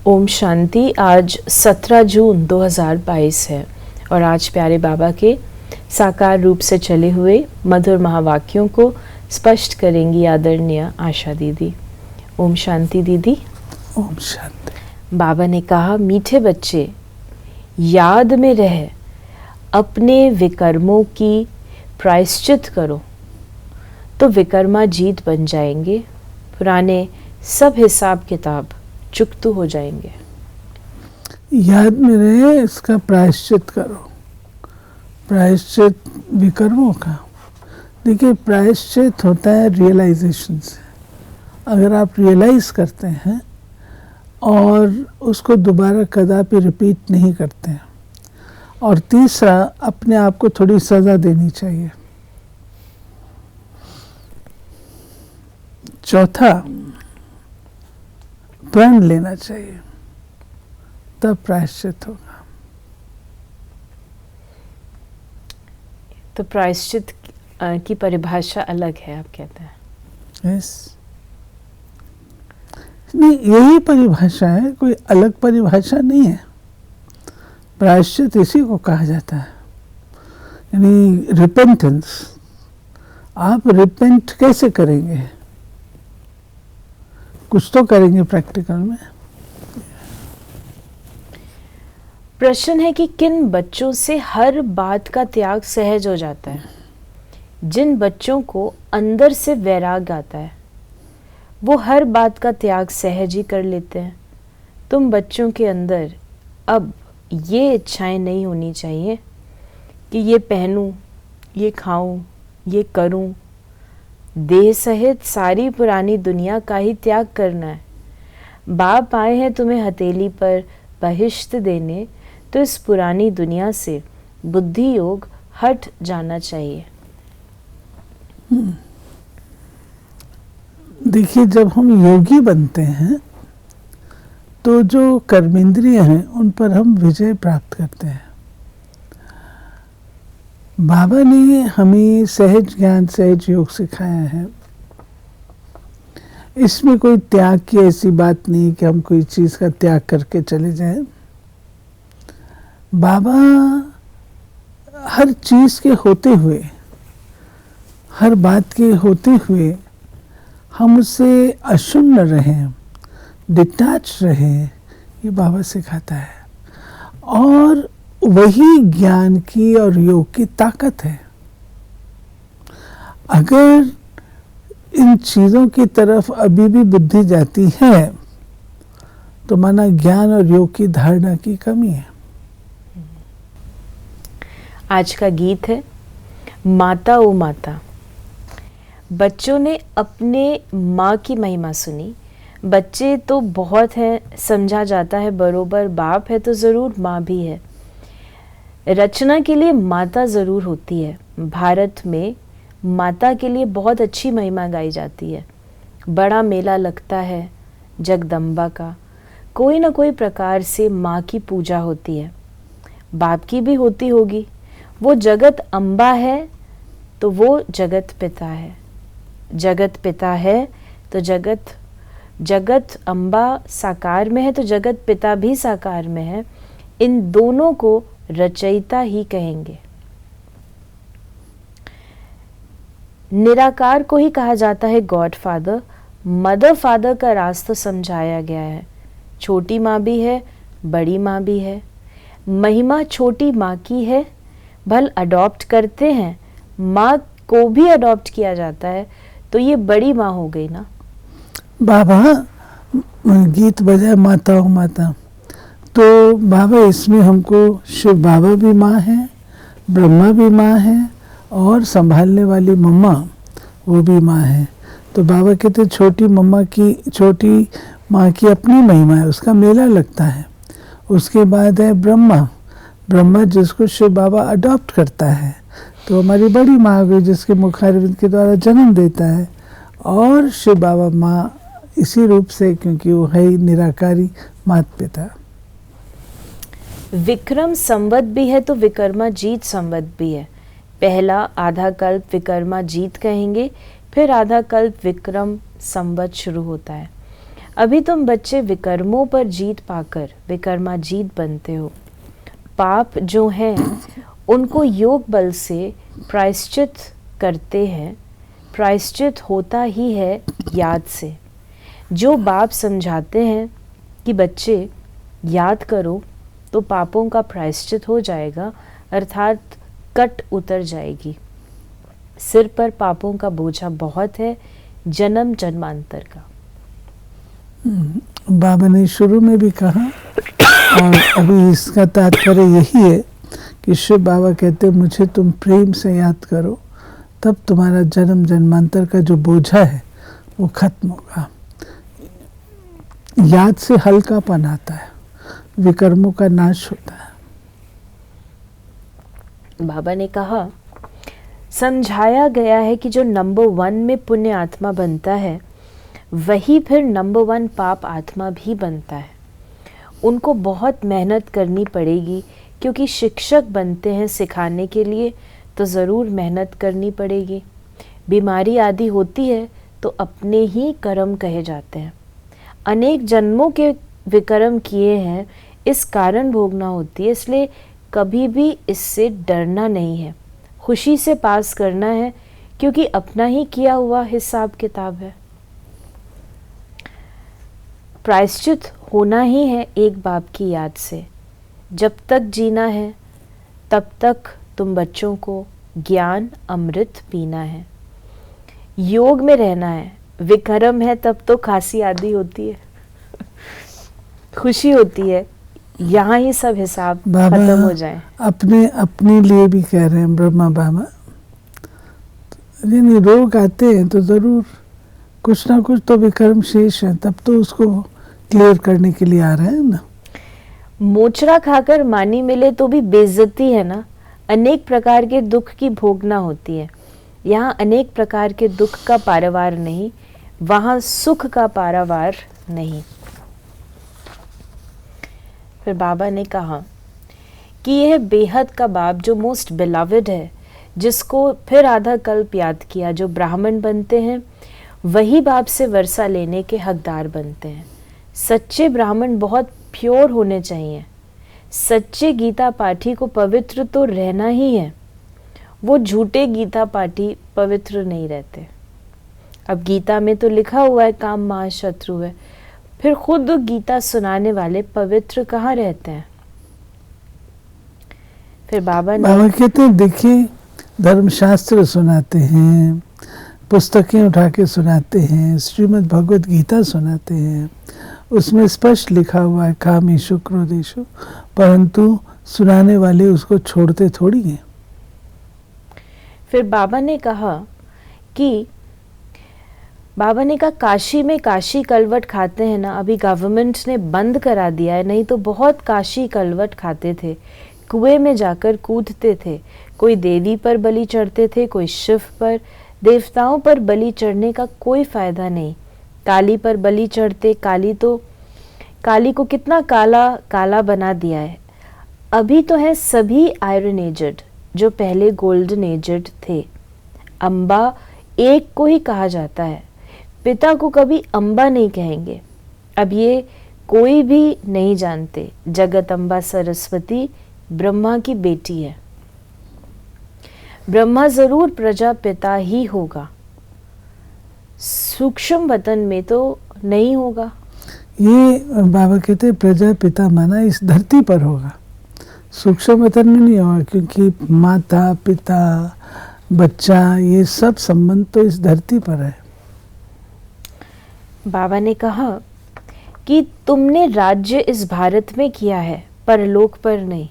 ओम शांति। आज 17 जून 2022 है और आज प्यारे बाबा के साकार रूप से चले हुए मधुर महावाक्यों को स्पष्ट करेंगी आदरणीय आशा दीदी। ओम शांति दीदी। ओम शांति। बाबा ने कहा, मीठे बच्चे याद में रह अपने विकर्मों की प्रायश्चित करो तो विकर्मा जीत बन जाएंगे, पुराने सब हिसाब किताब चुकतू हो जाएंगे। याद में रहे इसका प्रायश्चित करो। प्रायश्चित विकर्मों का, देखिए प्रायश्चित होता है रियलाइजेशन से। अगर आप रियलाइज करते हैं और उसको दोबारा कदापि रिपीट नहीं करते हैं। और तीसरा, अपने आप को थोड़ी सज़ा देनी चाहिए। चौथा, प्रण लेना चाहिए, तब प्रायश्चित होगा। तो प्रायश्चित की परिभाषा अलग है, आप कहते हैं? यस, नहीं, यही परिभाषा है, कोई अलग परिभाषा नहीं है। प्रायश्चित इसी को कहा जाता है, यानी रिपेंटेंस। आप रिपेंट कैसे करेंगे? कुछ तो करेंगे प्रैक्टिकल में। प्रश्न है कि किन बच्चों से हर बात का त्याग सहज हो जाता है? जिन बच्चों को अंदर से वैराग आता है वो हर बात का त्याग सहज ही कर लेते हैं। तुम बच्चों के अंदर अब ये इच्छाएं नहीं होनी चाहिए कि ये पहनूं, ये खाऊं, ये करूं। देह सहित सारी पुरानी दुनिया का ही त्याग करना है। बाप आए हैं तुम्हें हथेली पर बहिश्त देने, तो इस पुरानी दुनिया से बुद्धि योग हट जाना चाहिए। देखिए, जब हम योगी बनते हैं तो जो कर्मेंद्रिय हैं उन पर हम विजय प्राप्त करते हैं। बाबा ने हमें सहज ज्ञान सहज योग सिखाया है। इसमें कोई त्याग की ऐसी बात नहीं कि हम कोई चीज़ का त्याग करके चले जाएं। बाबा हर चीज़ के होते हुए, हर बात के होते हुए हम उससे अशुन्न रहें, डिटैच रहें, ये बाबा सिखाता है। और वही ज्ञान की और योग की ताकत है। अगर इन चीज़ों की तरफ अभी भी बुद्धि जाती है तो माना ज्ञान और योग की धारणा की कमी है। आज का गीत है माता ओ माता। बच्चों ने अपने माँ की महिमा सुनी। बच्चे तो बहुत हैं, समझा जाता है बरोबर, बाप है तो ज़रूर माँ भी है। रचना के लिए माता ज़रूर होती है। भारत में माता के लिए बहुत अच्छी महिमा गाई जाती है। बड़ा मेला लगता है जगदम्बा का। कोई ना कोई प्रकार से माँ की पूजा होती है। बाप की भी होती होगी। वो जगत अम्बा है तो वो जगत पिता है। जगत पिता है तो जगत अम्बा साकार में है तो जगत पिता भी साकार में है। इन दोनों को रचयिता ही कहेंगे। निराकार को ही कहा जाता है गॉड फादर। मदर फादर का रास्ता समझाया गया है। छोटी माँ भी है, बड़ी माँ भी है। महिमा छोटी माँ की है। भल अडॉप्ट करते हैं, माँ को भी अडॉप्ट किया जाता है, तो ये बड़ी माँ हो गई ना। बाबा गीत बजाए माता हो माता, तो बाबा इसमें हमको शिव बाबा भी माँ है, ब्रह्मा भी माँ है और संभालने वाली मम्मा वो भी माँ है। तो बाबा कहते छोटी माँ की अपनी महिमा है, उसका मेला लगता है। उसके बाद है ब्रह्मा जिसको शिव बाबा अडॉप्ट करता है, तो हमारी बड़ी माँ हो गई जिसके मुखारविंद के द्वारा जन्म देता है। और शिव बाबा माँ इसी रूप से, क्योंकि वो है ही निराकारी माता पिता। विक्रम संवत भी है तो विकर्मा जीत संवत भी है। पहला आधा कल्प विकर्मा जीत कहेंगे, फिर आधा कल्प विक्रम संवत शुरू होता है। अभी तुम बच्चे विकर्मों पर जीत पाकर विकर्माजीत बनते हो। पाप जो हैं उनको योग बल से प्रायश्चित करते हैं। प्रायश्चित होता ही है याद से। जो बाप समझाते हैं कि बच्चे याद करो तो पापों का प्रायश्चित हो जाएगा, अर्थात कट उतर जाएगी। सिर पर पापों का बोझा बहुत है, जन्म जन्मांतर का। बाबा ने शुरू में भी कहा और अभी इसका तात्पर्य यही है कि शिव बाबा कहते हैं मुझे तुम प्रेम से याद करो, तब तुम्हारा जन्म जन्मांतर का जो बोझा है वो खत्म होगा। याद से हल्कापन आता है, विकर्मों का नाश होता है। बाबा ने कहा समझाया गया है कि जो नंबर 1 में पुण्य आत्मा बनता है वही फिर नंबर 1 पाप आत्मा भी बनता है। उनको बहुत मेहनत करनी पड़ेगी, क्योंकि शिक्षक बनते हैं सिखाने के लिए, तो ज़रूर मेहनत करनी पड़ेगी। बीमारी आदि होती है तो अपने ही कर्म कहे जाते हैं। अनेक जन्मों के विकर्म किए हैं, इस कारण भोगना होती है, इसलिए कभी भी इससे डरना नहीं है, खुशी से पास करना है, क्योंकि अपना ही किया हुआ हिसाब किताब है। प्रायश्चित होना ही है एक बाप की याद से। जब तक जीना है तब तक तुम बच्चों को ज्ञान अमृत पीना है, योग में रहना है। विकर्म है तब तो खांसी आदि होती है, खुशी होती है यहाँ ही सब हिसाब खत्म हो जाए। अपने लिए भी कह रहे हैं ब्रह्मा बाबा, यानी रोग आते हैं तो जरूर कुछ ना कुछ तो विकर्म शेष है, तब तो उसको क्लियर करने के लिए आ रहे हैं ना। मोचरा खाकर मानी मिले तो भी बेइज्जती है ना। अनेक प्रकार के दुख की भोगना होती है। यहाँ अनेक प्रकार के दुख का पारावार नहीं, वहाँ सुख का पारावार नहीं। फिर बाबा ने कहा कि यह बेहद का बाप जो मोस्ट बिलवड है, जिसको फिर आधा कल्प याद किया, जो ब्राह्मण बनते हैं वही बाप से वर्षा लेने के हकदार बनते हैं। सच्चे ब्राह्मण बहुत प्योर होने चाहिए। सच्चे गीता पाठी को पवित्र तो रहना ही है, वो झूठे गीता पाठी पवित्र नहीं रहते। अब गीता में तो लिखा हुआ है काम महाशत्रु है, फिर खुद गीता सुनाने वाले पवित्र कहाँ रहते हैं। फिर बाबा कहते हैं देखिए, धर्मशास्त्र सुनाते हैं, पुस्तकें उठा के सुनाते हैं, श्रीमद् भगवत गीता सुनाते हैं, उसमें स्पष्ट लिखा हुआ है कामेषु क्रोधेषु, परंतु सुनाने वाले उसको छोड़ते थोड़ी हैं। फिर बाबा ने कहा काशी में काशी कलवट खाते हैं ना, अभी गवर्नमेंट ने बंद करा दिया है, नहीं तो बहुत काशी कलवट खाते थे। कुएं में जाकर कूदते थे, कोई देवी पर बलि चढ़ते थे, कोई शिव पर। देवताओं पर बलि चढ़ने का कोई फायदा नहीं। काली पर बलि चढ़ते, काली को कितना काला काला बना दिया है। अभी तो है सभी आयरन एजेड जो पहले गोल्डन एजेड थे। अम्बा एक को ही कहा जाता है, पिता को कभी अम्बा नहीं कहेंगे। अब ये कोई भी नहीं जानते, जगत अम्बा सरस्वती ब्रह्मा की बेटी है। ब्रह्मा जरूर प्रजापिता ही होगा, सूक्ष्म वतन में तो नहीं होगा। ये बाबा कहते हैं प्रजापिता माना इस धरती पर होगा, सूक्ष्म वतन में नहीं होगा, क्योंकि माता पिता बच्चा ये सब संबंध तो इस धरती पर है। बाबा ने कहा कि तुमने राज्य इस भारत में किया है, परलोक पर नहीं।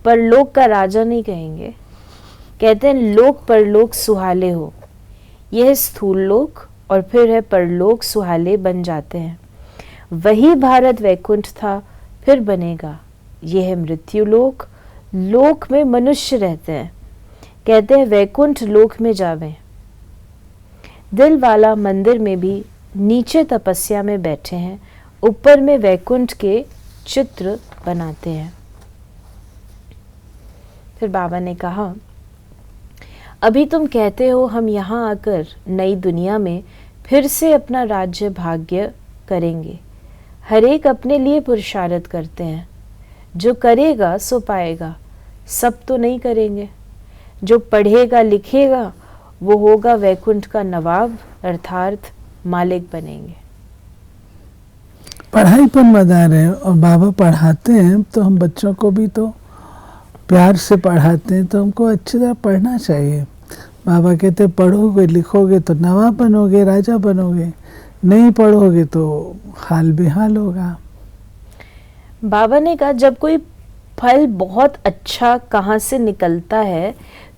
परलोक का राजा नहीं कहेंगे, कहते हैं लोक परलोक सुहाले हो। यह स्थूल लोक और फिर है परलोक सुहाले बन जाते हैं। वही भारत वैकुंठ था, फिर बनेगा। यह है मृत्यु लोक, लोक में मनुष्य रहते हैं, कहते हैं वैकुंठ लोक में जावें। दिल वाला मंदिर में भी नीचे तपस्या में बैठे हैं, ऊपर में वैकुंठ के चित्र बनाते हैं। फिर बाबा ने कहा अभी तुम कहते हो हम यहाँ आकर नई दुनिया में फिर से अपना राज्य भाग्य करेंगे। हर एक अपने लिए पुरुषार्थ करते हैं। जो करेगा सो पाएगा, सब तो नहीं करेंगे। जो पढ़ेगा लिखेगा वो होगा वैकुंठ का नवाब, अर्थात मालिक बनेंगे। पढ़ाई पर मदार है और बाबा पढ़ाते हैं तो हम बच्चों को भी तो प्यार से पढ़ाते हैं, तो हमको अच्छी तरह पढ़ना चाहिए। बाबा कहते पढ़ोगे लिखोगे तो नवाब बनोगे, राजा बनोगे, नहीं पढ़ोगे तो हाल बेहाल होगा। बाबा ने कहा जब कोई फल बहुत अच्छा कहाँ से निकलता है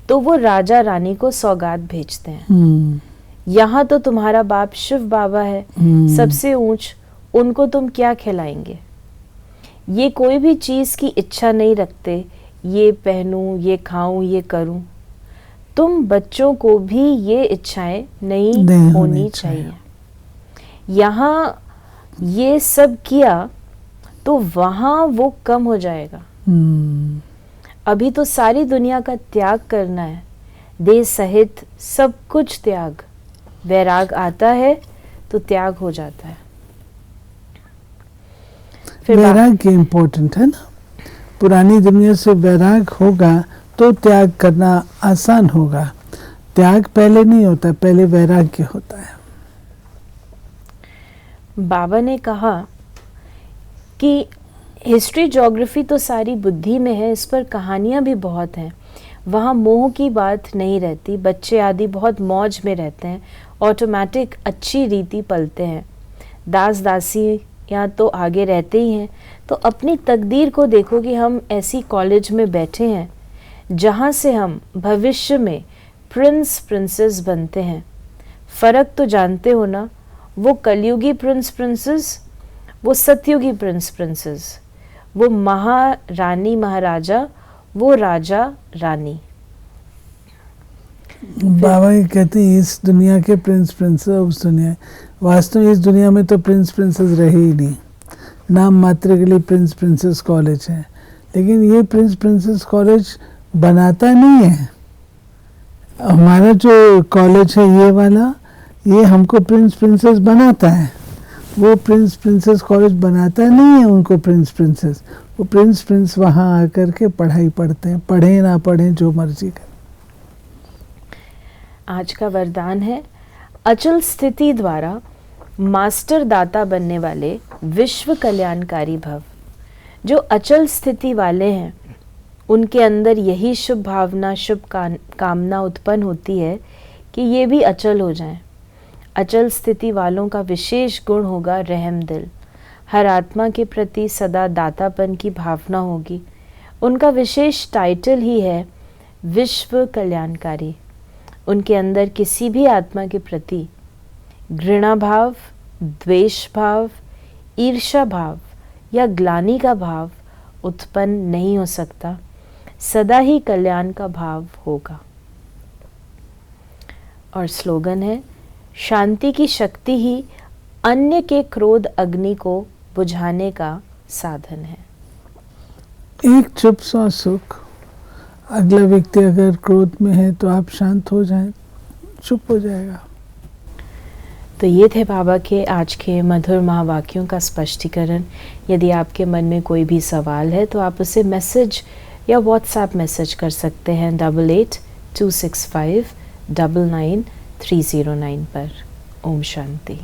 तो वो राजा रानी को सौगात भेजते हैं। यहाँ तो तुम्हारा बाप शिव बाबा है, सबसे ऊंच, उनको तुम क्या खिलाएंगे। ये कोई भी चीज की इच्छा नहीं रखते, ये पहनूं, ये खाऊं, ये करूं। तुम बच्चों को भी ये इच्छाएं नहीं होनी चाहिए। यहाँ ये सब किया तो वहां वो कम हो जाएगा। अभी तो सारी दुनिया का त्याग करना है, देह सहित सब कुछ त्याग। वैराग आता है तो त्याग हो जाता है। वैराग्य इम्पोर्टेंट है ना। पुरानी दुनिया से वैराग होगा तो त्याग करना आसान होगा। त्याग पहले नहीं होता, पहले वैराग्य होता है। बाबा ने कहा कि हिस्ट्री ज्योग्राफी तो सारी बुद्धि में है, इस पर कहानियां भी बहुत हैं। वहाँ मोह की बात नहीं रहती, बच्चे आदि बहुत मौज में रहते हैं, ऑटोमेटिक अच्छी रीति पलते हैं। दास दासी यहाँ तो आगे रहते ही हैं। तो अपनी तकदीर को देखो कि हम ऐसी कॉलेज में बैठे हैं जहाँ से हम भविष्य में प्रिंस प्रिंसेस बनते हैं। फ़र्क तो जानते हो ना, वो कलयुगी प्रिंस प्रिंसेस, वो सतयुगी प्रिंस प्रिंसेस, वो महारानी महाराजा, वो राजा रानी। बाबा ये कहते हैं इस दुनिया के प्रिंस प्रिंसेस, उस दुनिया, वास्तव में इस दुनिया में तो प्रिंस प्रिंसेस रहे ही नहीं। नाम मात्र के लिए प्रिंस प्रिंसेस कॉलेज है, लेकिन ये प्रिंस प्रिंसेस कॉलेज बनाता नहीं है। हमारा जो कॉलेज है ये वाला, ये हमको प्रिंस प्रिंसेस बनाता है। वो प्रिंस प्रिंसेस कॉलेज बनाता नहीं है उनको प्रिंस प्रिंसेस। वो प्रिंस वहाँ आकर के पढ़ाई पढ़ते हैं, पढ़े ना पढ़े जो मर्जी करें। आज का वरदान है, अचल स्थिति द्वारा मास्टर दाता बनने वाले विश्व कल्याणकारी भव। जो अचल स्थिति वाले हैं उनके अंदर यही शुभ भावना, शुभ कामना उत्पन्न होती है कि ये भी अचल हो जाएं। अचल स्थिति वालों का विशेष गुण होगा रहम दिल। हर आत्मा के प्रति सदा दातापन की भावना होगी। उनका विशेष टाइटल ही है विश्व कल्याणकारी। उनके अंदर किसी भी आत्मा के प्रति घृणा भाव, द्वेष भाव, ईर्ष्या भाव या ग्लानि का भाव उत्पन्न नहीं हो सकता। सदा ही कल्याण का भाव होगा। और स्लोगन है, शांति की शक्ति ही अन्य के क्रोध अग्नि को बुझाने का साधन है। एक चुप सा सुख। अगला व्यक्ति अगर क्रोध में है तो आप शांत हो जाएं, चुप हो जाएगा। तो ये थे बाबा के आज के मधुर महावाक्यों का स्पष्टीकरण। यदि आपके मन में कोई भी सवाल है तो आप उसे मैसेज या व्हाट्सएप मैसेज कर सकते हैं 8826599309 पर। ओम शांति।